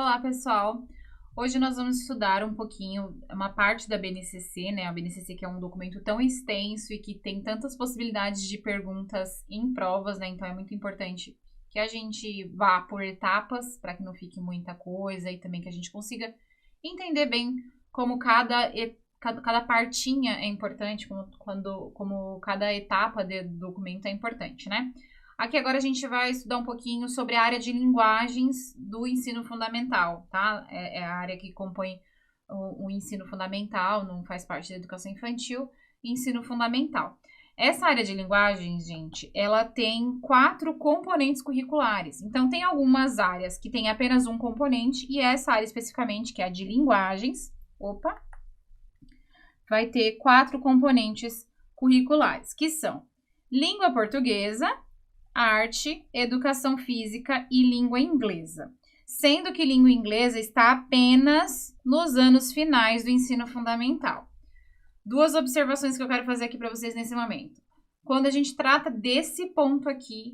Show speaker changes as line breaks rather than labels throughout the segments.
Olá, pessoal! Hoje nós vamos estudar um pouquinho, uma parte da BNCC, né? A BNCC que é um documento tão extenso e que tem tantas possibilidades de perguntas em provas, né? Então é muito importante que a gente vá por etapas para que não fique muita coisa e também que a gente consiga entender bem como cada partinha é importante, como cada etapa do documento é importante, né? Aqui agora a gente vai estudar um pouquinho sobre a área de linguagens do ensino fundamental, tá? É a área que compõe o ensino fundamental, não faz parte da educação infantil, ensino fundamental. Essa área de linguagens, gente, ela tem 4 componentes curriculares. Então, tem algumas áreas que tem apenas um componente e essa área especificamente, que é a de linguagens, vai ter 4 componentes curriculares, que são língua portuguesa, arte, educação física e língua inglesa. Sendo que língua inglesa está apenas nos anos finais do ensino fundamental. 2 observações que eu quero fazer aqui para vocês nesse momento. Quando a gente trata desse ponto aqui,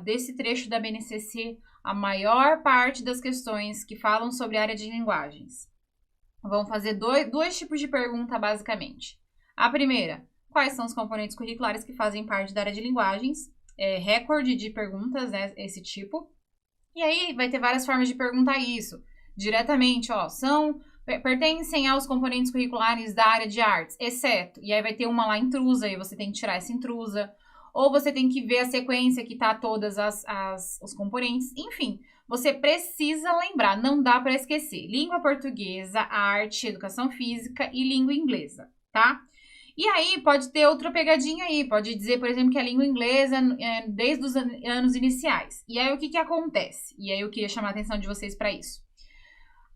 desse trecho da BNCC, a maior parte das questões que falam sobre a área de linguagens vão fazer dois tipos de pergunta, basicamente. A primeira, quais são os componentes curriculares que fazem parte da área de linguagens? Recorde de perguntas, né, esse tipo. E aí vai ter várias formas de perguntar isso. Diretamente, pertencem aos componentes curriculares da área de artes, exceto. E aí vai ter uma lá intrusa, e você tem que tirar essa intrusa. Ou você tem que ver a sequência que tá todas os componentes. Enfim, você precisa lembrar, não dá para esquecer. Língua portuguesa, arte, educação física e língua inglesa, tá? E aí, pode ter outra pegadinha aí, pode dizer, por exemplo, que a língua inglesa é desde os anos iniciais. E aí, o que acontece? E aí, eu queria chamar a atenção de vocês para isso.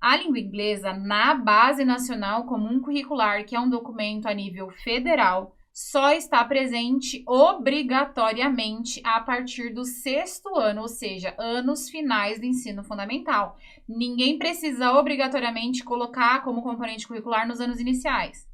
A língua inglesa, na Base Nacional Comum Curricular, que é um documento a nível federal, só está presente obrigatoriamente a partir do 6º ano, ou seja, anos finais do ensino fundamental. Ninguém precisa obrigatoriamente colocar como componente curricular nos anos iniciais.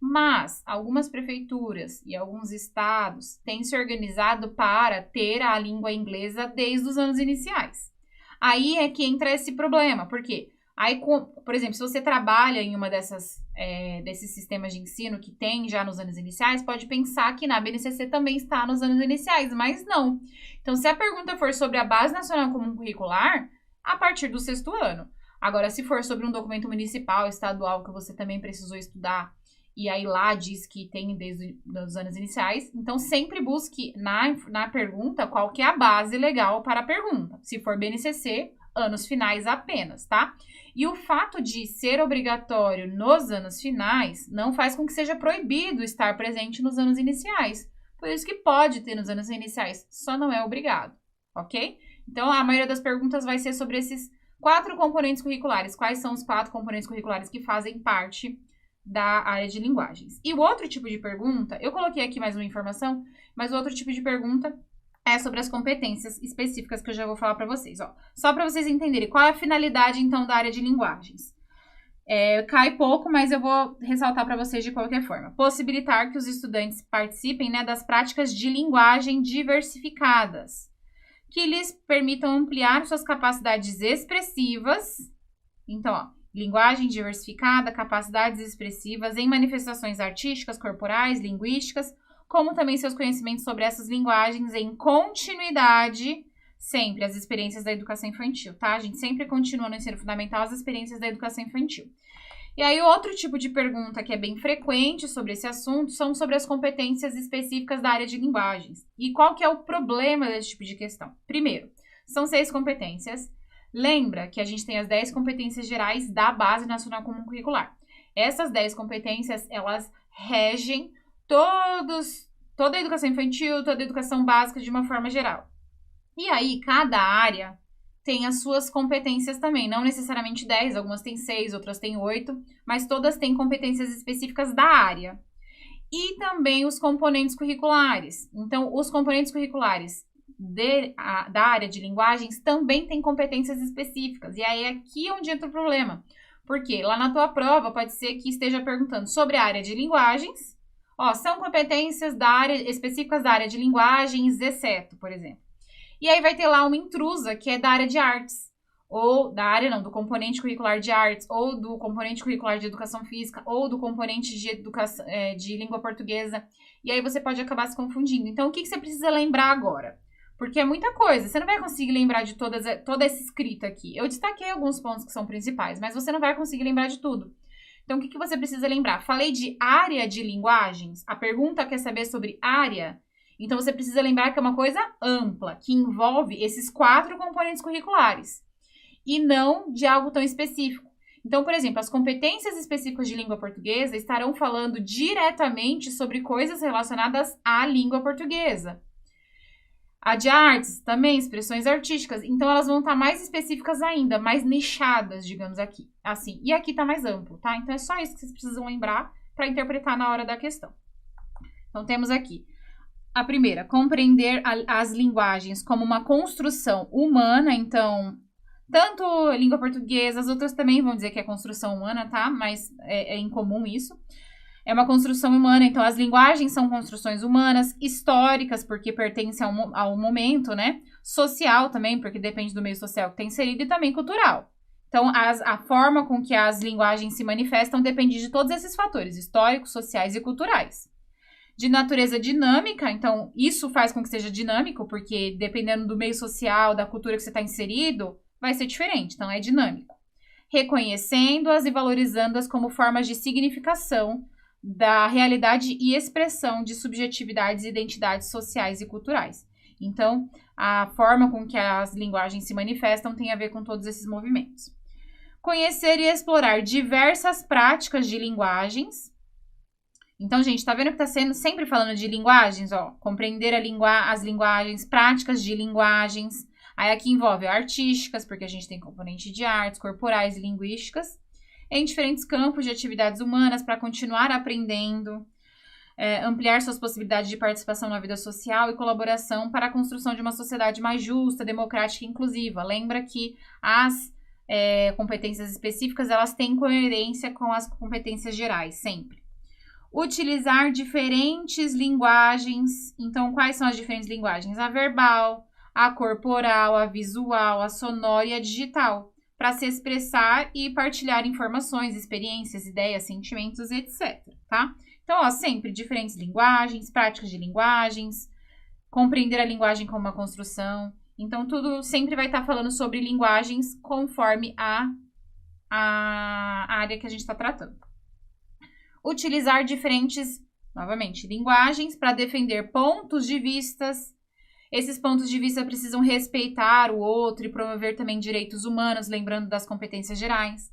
Mas algumas prefeituras e alguns estados têm se organizado para ter a língua inglesa desde os anos iniciais. Aí é que entra esse problema, porque aí, por exemplo, se você trabalha em uma desses sistemas de ensino que tem já nos anos iniciais, pode pensar que na BNCC também está nos anos iniciais, mas não. Então, se a pergunta for sobre a Base Nacional Comum Curricular, a partir do 6º ano. Agora, se for sobre um documento municipal, estadual, que você também precisou estudar, e aí lá diz que tem desde os anos iniciais, então sempre busque na pergunta qual que é a base legal para a pergunta. Se for BNCC, anos finais apenas, tá? E o fato de ser obrigatório nos anos finais não faz com que seja proibido estar presente nos anos iniciais. Por isso que pode ter nos anos iniciais, só não é obrigado, ok? Então, a maioria das perguntas vai ser sobre esses 4 componentes curriculares. Quais são os 4 componentes curriculares que fazem parte da área de linguagens. E o outro tipo de pergunta, eu coloquei aqui mais uma informação, mas o outro tipo de pergunta é sobre as competências específicas que eu já vou falar para vocês. Só para vocês entenderem qual é a finalidade, então, da área de linguagens. Cai pouco, mas eu vou ressaltar para vocês de qualquer forma. Possibilitar que os estudantes participem, né, das práticas de linguagem diversificadas, que lhes permitam ampliar suas capacidades expressivas. Então, linguagem diversificada, capacidades expressivas em manifestações artísticas, corporais, linguísticas, como também seus conhecimentos sobre essas linguagens em continuidade, sempre as experiências da educação infantil, tá? A gente sempre continua no ensino fundamental as experiências da educação infantil. E aí, outro tipo de pergunta que é bem frequente sobre esse assunto são sobre as competências específicas da área de linguagens. E qual que é o problema desse tipo de questão? Primeiro, são 6 competências. Lembra que a gente tem as 10 competências gerais da Base Nacional Comum Curricular. Essas 10 competências, elas regem toda a educação infantil, toda a educação básica de uma forma geral. E aí, cada área tem as suas competências também. Não necessariamente 10, algumas têm 6, outras têm 8, mas todas têm competências específicas da área. E também os componentes curriculares. Então, os componentes curriculares da área de linguagens também tem competências específicas. E aí é aqui onde entra o problema. Porque lá na tua prova pode ser que esteja perguntando sobre a área de linguagens. São competências específicas da área de linguagens, exceto, por exemplo. E aí vai ter lá uma intrusa que é da área de artes. ou da área não, do componente curricular de artes, ou do componente curricular de educação física, ou do componente de educação de língua portuguesa, e aí você pode acabar se confundindo. Então, o que você precisa lembrar agora? Porque é muita coisa, você não vai conseguir lembrar de toda essa escrita aqui. Eu destaquei alguns pontos que são principais, mas você não vai conseguir lembrar de tudo. Então, o que você precisa lembrar? Falei de área de linguagens, a pergunta quer saber sobre área, então você precisa lembrar que é uma coisa ampla, que envolve esses 4 componentes curriculares, e não de algo tão específico. Então, por exemplo, as competências específicas de língua portuguesa estarão falando diretamente sobre coisas relacionadas à língua portuguesa. A de artes, também, expressões artísticas. Então, elas vão estar mais específicas ainda, mais nichadas, digamos aqui. Assim. E aqui está mais amplo, tá? Então, é só isso que vocês precisam lembrar para interpretar na hora da questão. Então, temos aqui a primeira, compreender as linguagens como uma construção humana. Então, tanto a língua portuguesa, as outras também vão dizer que é construção humana, tá? Mas é incomum isso. É uma construção humana, então as linguagens são construções humanas, históricas, porque pertencem ao momento, né? Social também, porque depende do meio social que tem inserido, e também cultural. Então, a forma com que as linguagens se manifestam depende de todos esses fatores, históricos, sociais e culturais. De natureza dinâmica, então isso faz com que seja dinâmico, porque dependendo do meio social, da cultura que você está inserido, vai ser diferente, então é dinâmico. Reconhecendo-as e valorizando-as como formas de significação da realidade e expressão de subjetividades e identidades sociais e culturais. Então, a forma com que as linguagens se manifestam tem a ver com todos esses movimentos. Conhecer e explorar diversas práticas de linguagens. Então, gente, tá vendo que tá sendo sempre falando de linguagens? Ó, compreender as linguagens, práticas de linguagens. Aí aqui envolve artísticas, porque a gente tem componente de artes, corporais e linguísticas, em diferentes campos de atividades humanas para continuar aprendendo, ampliar suas possibilidades de participação na vida social e colaboração para a construção de uma sociedade mais justa, democrática e inclusiva. Lembra que as competências específicas, elas têm coerência com as competências gerais, sempre. Utilizar diferentes linguagens. Então, quais são as diferentes linguagens? A verbal, a corporal, a visual, a sonora e a digital, para se expressar e partilhar informações, experiências, ideias, sentimentos, etc, tá? Então, ó, sempre diferentes linguagens, práticas de linguagens, compreender a linguagem como uma construção. Então, tudo sempre vai estar falando sobre linguagens conforme a área que a gente está tratando. Utilizar diferentes, novamente, linguagens para defender pontos de vistas. Esses pontos de vista precisam respeitar o outro e promover também direitos humanos, lembrando das competências gerais.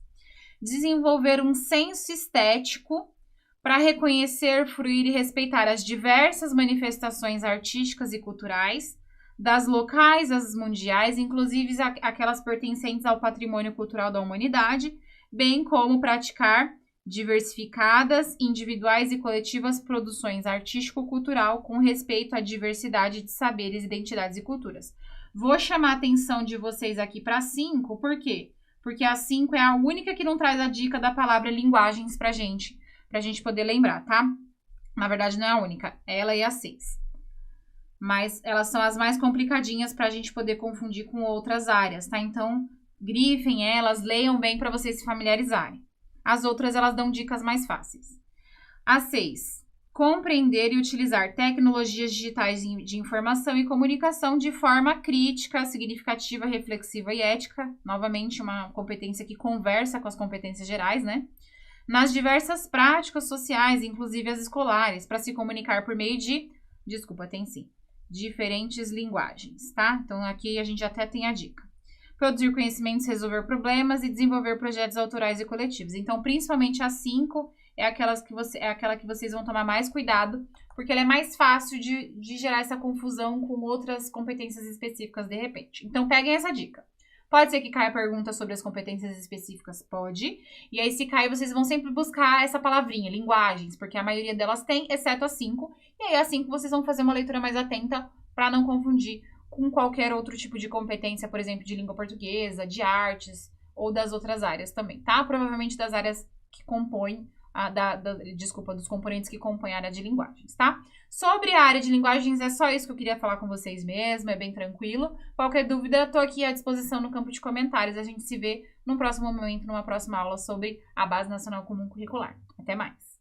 Desenvolver um senso estético para reconhecer, fruir e respeitar as diversas manifestações artísticas e culturais, das locais às mundiais, inclusive aquelas pertencentes ao patrimônio cultural da humanidade, bem como praticar diversificadas, individuais e coletivas produções artístico-cultural com respeito à diversidade de saberes, identidades e culturas. Vou chamar a atenção de vocês aqui para a 5, por quê? Porque a 5 é a única que não traz a dica da palavra linguagens pra gente poder lembrar, tá? Na verdade, não é a única, ela e a 6. Mas elas são as mais complicadinhas pra gente poder confundir com outras áreas, tá? Então, grifem elas, leiam bem para vocês se familiarizarem. As outras, elas dão dicas mais fáceis. A 6. Compreender e utilizar tecnologias digitais de informação e comunicação de forma crítica, significativa, reflexiva e ética. Novamente, uma competência que conversa com as competências gerais, né? Nas diversas práticas sociais, inclusive as escolares, para se comunicar por meio de... diferentes linguagens, tá? Então, aqui a gente até tem a dica. Produzir conhecimentos, resolver problemas e desenvolver projetos autorais e coletivos. Então, principalmente a 5 é aquela que vocês vão tomar mais cuidado, porque ela é mais fácil de gerar essa confusão com outras competências específicas de repente. Então, peguem essa dica. Pode ser que caia pergunta sobre as competências específicas? Pode. E aí, se cair, vocês vão sempre buscar essa palavrinha, linguagens, porque a maioria delas tem, exceto a 5. E aí, a 5 vocês vão fazer uma leitura mais atenta para não confundir com qualquer outro tipo de competência, por exemplo, de língua portuguesa, de artes ou das outras áreas também, tá? Provavelmente das áreas que compõem dos componentes que compõem a área de linguagens, tá? Sobre a área de linguagens, é só isso que eu queria falar com vocês mesmo, é bem tranquilo. Qualquer dúvida, eu tô aqui à disposição no campo de comentários. A gente se vê num próximo momento, numa próxima aula sobre a Base Nacional Comum Curricular. Até mais!